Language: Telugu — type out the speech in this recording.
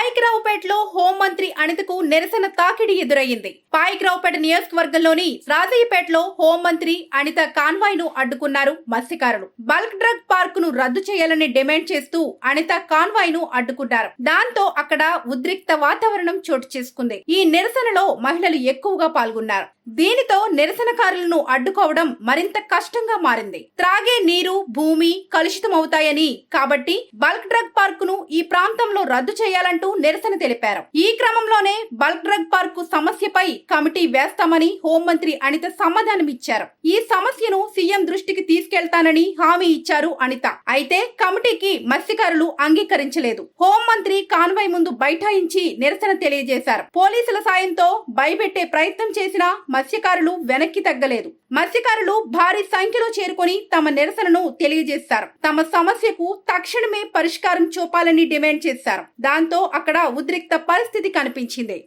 పాయిగ్రావుపేటలో హోంమంత్రి అనితకు నిరసన తాకిడి ఎదురయ్యింది. పాయిగ్రావుపేట నియోజకవర్గంలోని రాజయ్యపేటలో హోంమంత్రి అనిత కాన్వాయ్ ను అడ్డుకున్నారు మత్స్యకారులు. బల్క్ డ్రగ్ పార్క్ ను రద్దు చేయాలని డిమాండ్ చేస్తూ అనిత కాన్వాయ్ ను అడ్డుకున్నారు. దాంతో అక్కడ ఉద్రిక్త వాతావరణం చోటు చేసుకుంది. ఈ నిరసనలో మహిళలు ఎక్కువగా పాల్గొన్నారు. దీనితో నిరసనకారులను అడ్డుకోవడం మరింత కష్టంగా మారింది. త్రాగే నీరు, భూమి కలుషితమవుతాయని, కాబట్టి బల్క్ డ్రగ్ పార్క్ ను ఈ ప్రాంతంలో రద్దు చేయాలంటూ నిరసన తెలిపారు. ఈ క్రమంలోనే బల్క్ డ్రగ్ పార్క్ సమస్యపై కమిటీ వేస్తామని హోంమంత్రి అనిత సమాధానమిచ్చారు. ఈ సమస్యను సీఎం దృష్టికి తీసుకెళ్తానని హామీ ఇచ్చారు అనిత. అయితే కమిటీకి మత్స్యకారులు అంగీకరించలేదు. హోంమంత్రి కాన్వాయ్ ముందు బైఠాయించి నిరసన తెలియజేశారు. పోలీసుల సాయంతో భయపెట్టే ప్రయత్నం చేసినా మత్స్యకారులు వెనక్కి తగ్గలేదు. మత్స్యకారులు భారీ సంఖ్యలో చేరుకొని తమ నిరసనను తెలియజేశారు. తమ సమస్యకు తక్షణమే పరిష్కారం చూపాలని డిమాండ్ చేశారు. దాంతో అక్కడ ఉద్రిక్త పరిస్థితి కనిపించింది.